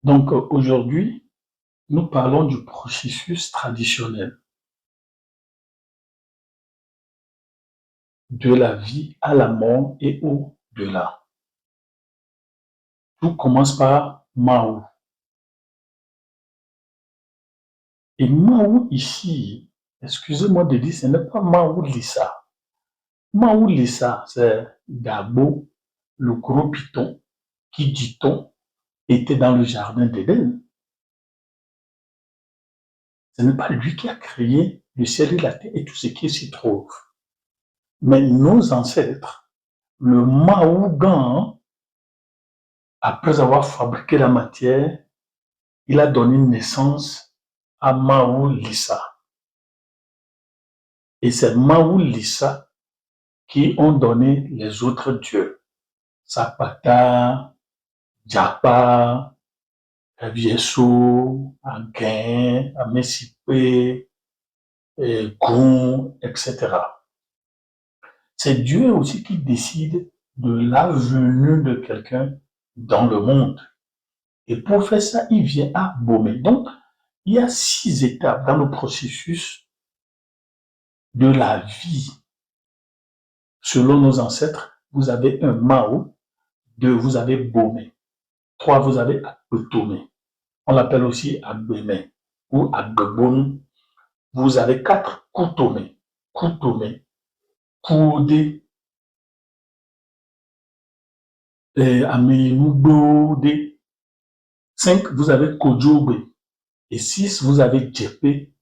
Donc aujourd'hui, nous parlons du processus traditionnel de la vie à la mort et au-delà. Tout commence par Mao. Et Mao ici, excusez-moi de dire, ce n'est pas Mao Lissa. Mao Lissa, c'est Gabo, le gros python, qui, dit-on, était dans le jardin d'Éden. Ce n'est pas lui qui a créé le ciel et la terre et tout ce qui s'y trouve. Mais nos ancêtres, le Maougan, après avoir fabriqué la matière, il a donné naissance à Mao Lissa. Et c'est Mao Lissa qui ont donné les autres dieux. Zapata, Japa, Vieso, Aguin, Amesipe, Gon, etc. C'est Dieu aussi qui décide de la venue de quelqu'un dans le monde. Et pour faire ça, il vient à Bomé. Donc, il y a 6 étapes dans le processus de la vie. Selon nos ancêtres, vous avez un Mao, 2, vous avez Bomé, 3, vous avez Akbetomé. On l'appelle aussi Agbemé ou Agbebon. Vous avez 4, Koutomé, Koutomé, Koudé, Amenoubodé. 5, vous avez Kodjoubé. Et 6, vous avez Djepé.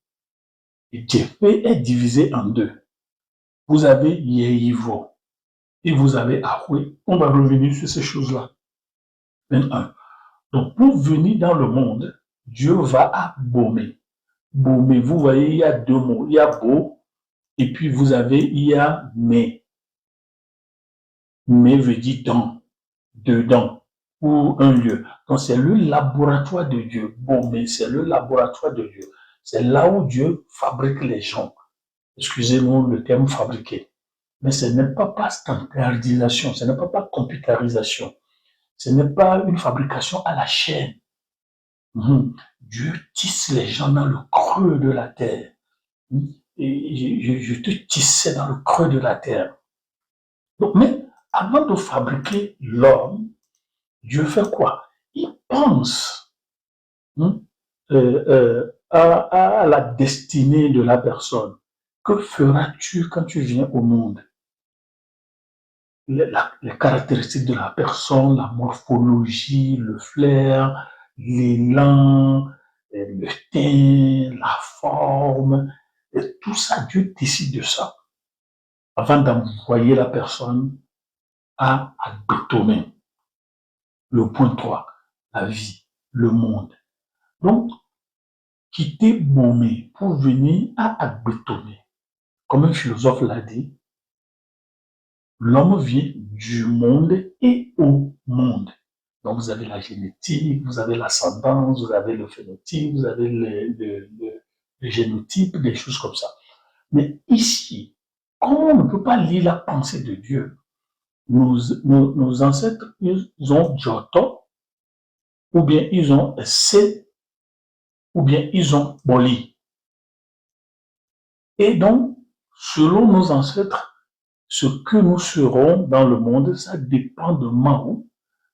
Et Djepé est divisé en 2. Vous avez Yehivo et vous avez Ahoué. On va revenir sur ces choses-là. 21. Donc, pour venir dans le monde, Dieu va à Bomé. Bomé, vous voyez, il y a 2 mots. Il y a Bo, et puis il y a Mais. Mais veut dire dans, dedans, ou un lieu. Donc, c'est le laboratoire de Dieu. Bomé, c'est le laboratoire de Dieu. C'est là où Dieu fabrique les gens. Excusez-moi le terme fabriquer. Mais ce n'est pas standardisation, ce n'est pas computérisation. Ce n'est pas une fabrication à la chaîne. Dieu tisse les gens dans le creux de la terre. Et je te tissais dans le creux de la terre. Donc, mais avant de fabriquer l'homme, Dieu fait quoi? Il pense à la destinée de la personne. Que feras-tu quand tu viens au monde? Les caractéristiques de la personne, la morphologie, le flair, l'élan, le teint, la forme, et tout ça, Dieu décide de ça avant d'envoyer la personne à bétonner. Le point 3, la vie, le monde. Donc, quitter Bomé pour venir à bétonner. Comme un philosophe l'a dit, l'homme vient du monde et au monde. Donc, vous avez la génétique, vous avez l'ascendance, vous avez le phénotype, vous avez le génotype, des choses comme ça. Mais ici, comme on ne peut pas lire la pensée de Dieu, nos ancêtres, ils ont Giotto, ou bien ils ont C, ou bien ils ont Boli. Et donc, selon nos ancêtres, ce que nous serons dans le monde, ça dépend de Mao,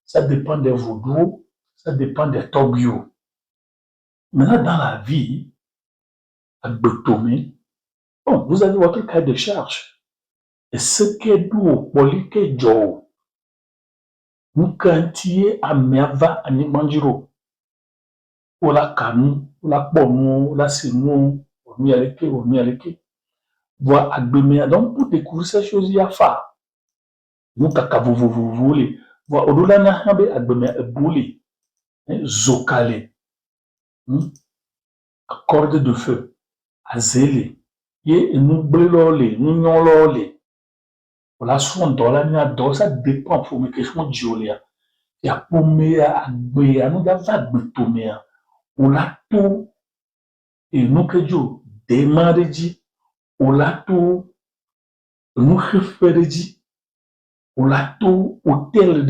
ça dépend des Vaudous, ça dépend des Tobio. Maintenant, dans la vie, à Betomé, bon, vous avez votre cahier de charge. Et ce qui est doux, Boli, qui est Joe, nous cantiez à Merva, à Nimanjiro, ou la Kanu, ou la Bono, ou la Sinu, ou Mialeke. Voir Agbemea. Donc, pour découvrir ces choses, il y a phare. Nous, kaka, vous voulez. Voir Odola Nahambe, Agbemea, Bouli, Zokale, corde de feu, Azele, et nous blélole, nous nyolole. Voilà, soit dans la nuit, ça dépend pour mes questions de il y a Pomea, Agbea, nous avons Agbetomea. On l'a tout, et nous que Dieu démarre, on l'a tout, nous référé, on l'a tout, hôtel,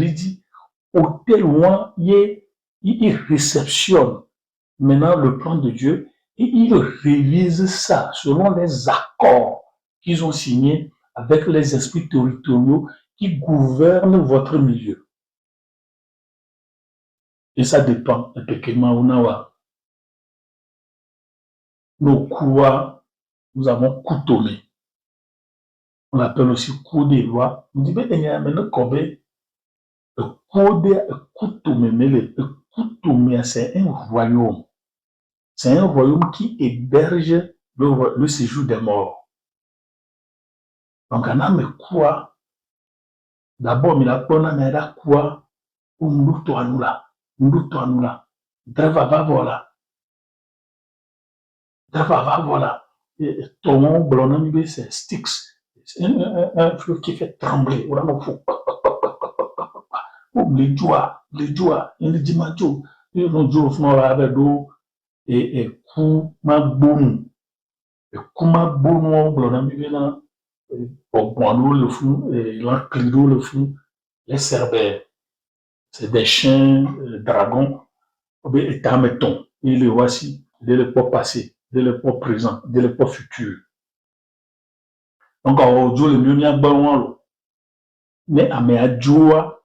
hôtel, il réceptionne maintenant le plan de Dieu et il révise ça selon les accords qu'ils ont signés avec les esprits territoriaux qui gouvernent votre milieu. Et ça dépend effectivement où nos coups, nous avons coutomé. On l'appelle aussi coup des lois. On dit, mais il y a maintenant coutomé, c'est un royaume. C'est un royaume qui héberge le séjour des morts. Donc, on a mes quoi. D'abord, il a quoi ou nous là. Drava voilà. Ton blonde, c'est Styx. C'est un fleuve qui fait trembler. Les joies, les dimanches, les jours, avec l'eau et kuma bon, blonde, le fou, l'enclido, le fou, les cerbères. C'est des chiens, dragons, et tameton. Et le voici de l'époque passée, de l'époque présent, de l'époque future. Donc, aujourd'hui, le mieux n'y a pas loin. Mais à mes joie,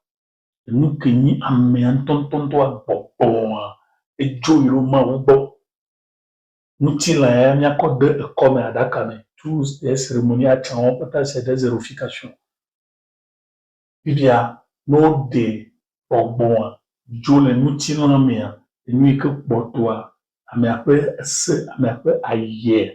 nous que ni à mes tonton toi, bon, et Joe, il m'a bon. Nous tirons, il y a encore deux comme à Dakar, tous les cérémonies à Tchao, peut-être c'est des zérifications. Il y a nos des bon, Joe, nous tirons, mais nous que pour toi, à mes après, ailleurs.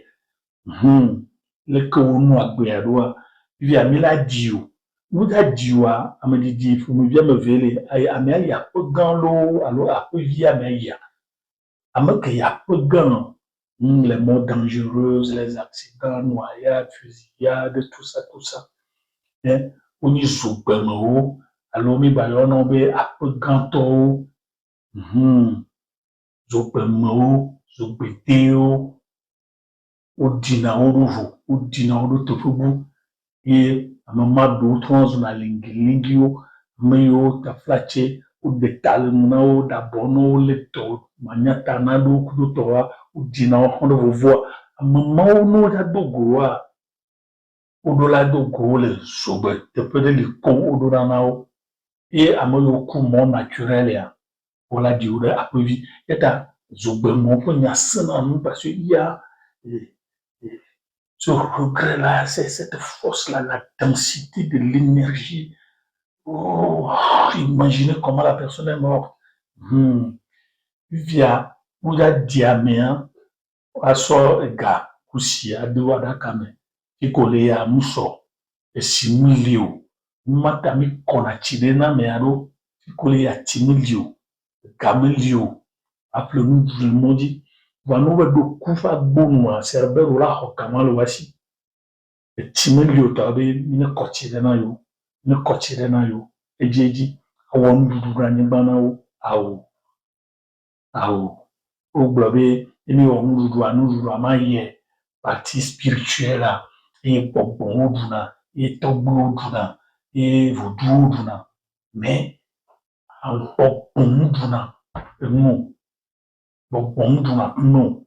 Le que nous a gagné, il y a mis la Dio. Nous a dit, à me dire, il faut me bien me veiller, à me y a pas grand l'eau, alors à peu via me y a. À me qu'il y a peu grand, les morts dangereuses, les accidents, noyades, fusillades, tout ça. On y joue ben haut, alors mi bayon on be à peu grand haut, joue ben haut, joue bétéo. Au dina ouro tofubu e amama do trans na lingio meio ta flache o detalhe na o da bono le to manyata na do kudo to o dina o hono vovo amama o no da dogoa o do la dogo le sobe te pede le con o do na o e amayo ku mo naturel ya o la di o da apovi eta zobe mo ko nya sana no parce que il y a ce regret-là, c'est cette force-là, la densité de l'énergie. Oh, imaginez comment la personne est morte. Via, ou ya diamant, à sort gars, aussi, à deux à Dakame, qui collait à Mousso, et simulio, matami konachide na meado, qui collait à Timilio, Gamelio, appelez-nous le maudit. Vanowe do kufa bonwa cerbero la hokamalo wasi timeli tabe ne kochire na yo ejeji awon dudura ni bana awo o globe emi o dudu anu amaye partie spirituelle là et bon oduna et togbo oduna et voodoo oduna mais en bon oduna non bon duna non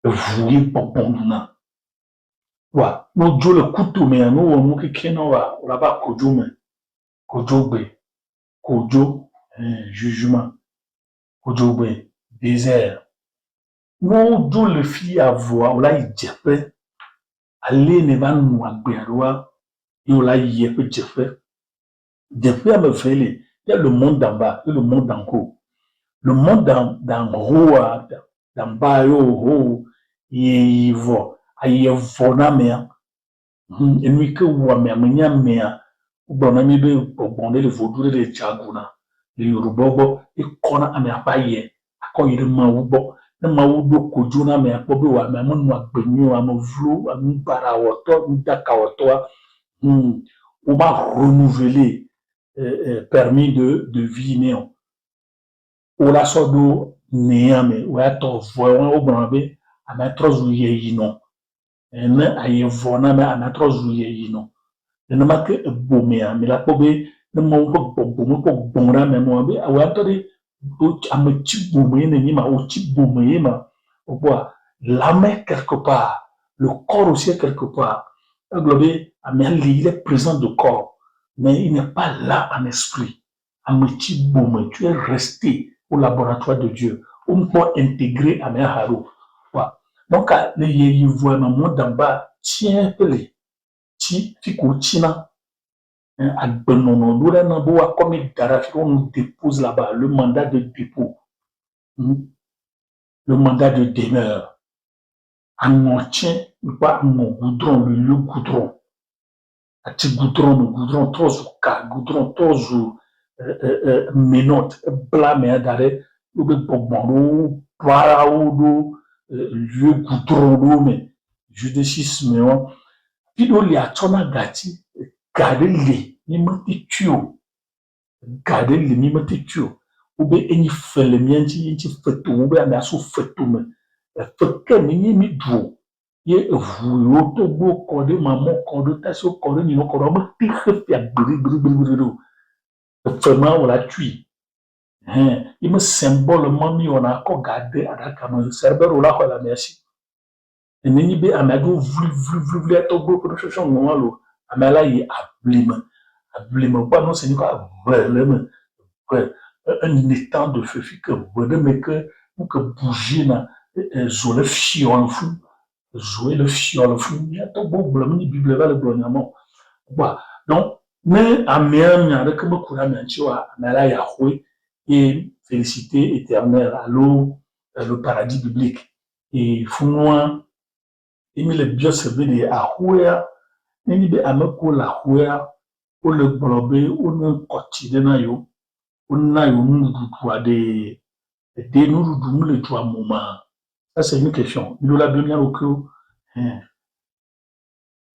voué bon duna wa no jo le kutu me no wo mu keke no wa la ba kojo jugement kojogbe désert no jo le fi avoir la ijepe aller ne va nu agberoa et la yepe jefe jefe a me fele il y a le monde d'en bas et le monde d'en haut. Le monde d'en haut, d'en bas, il va na mea. Et nous que ou mea mea, ou bon ami be bon le vaudou de chaguna, le yorubobo et kona amea paye, a ko yire ma ubo, na ma ubo kojuna mea pobe wa mea mon wa benyo am vlo am para woto ndaka woto on va renouveler permis de vie néon. O la sodo neame o ato voa o brambe amatrozu ye yino ene aye vona me amatrozu ye yino ene make bomea me la pobe ne mo bo bonra me mo be o ato de l'âme quelque part, le corps aussi est quelque part. Il est présent de corps, mais il n'est pas là en esprit. Tu es resté au laboratoire de Dieu. On peut intégrer à Haro. Donc, il voit un monde d'en bas, tiens, pelé, ti, fico, tina, comme on nous dépose là-bas, le mandat de dépôt, le mandat de demeure. On tient, pas mon goudron, le lieu goudron. Ati goudron, tozu, menote, blâme, d'arrêt, ou bien bon, paraodo, lieu goudron, mais, judicisme, puis il y a tona gati, garder mimati tuo, garder mimati tuo, ou bien il fait le mien, il fait tout, ou bien il a sous fait tout, mais, fait que mi dwo. Ye vuyo to bo kode maman kode taso kode ni no kode ma tire fia bri vraiment on l'a tué il me symbole mami on a encore gardé à la caméra serveur là quoi la merci et ni be amado vlu to bo ko so no lo amala yi ablime pas non c'est ni quoi vraiment un étang de feu que mais que bouger na zo le fion fou jouer le fiole fou, il y a tout beau blâme, ni bible va le blâme. Donc, mais à miam, il y a que beaucoup de gens à la Yahweh et félicité éternelle à l'eau, le paradis biblique. Et fou-moi, il me le bien servi de Yahweh, il me a me pour la Yahweh, pour le blobé, ou non quotidien, ou n'a eu nous des nous le trois moments. Ça, c'est une question. Nous la bien au cœur.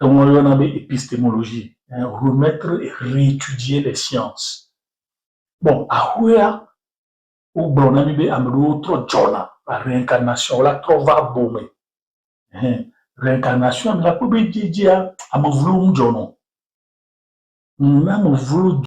Donc, on a épistémologie, remettre et réétudier les sciences. Bon, à Ouya, ou bon, on a mis un autre Jonah, la réincarnation, la trova boumé. Réincarnation, la poube dit à me vouloir un Jonah. On a me vouloir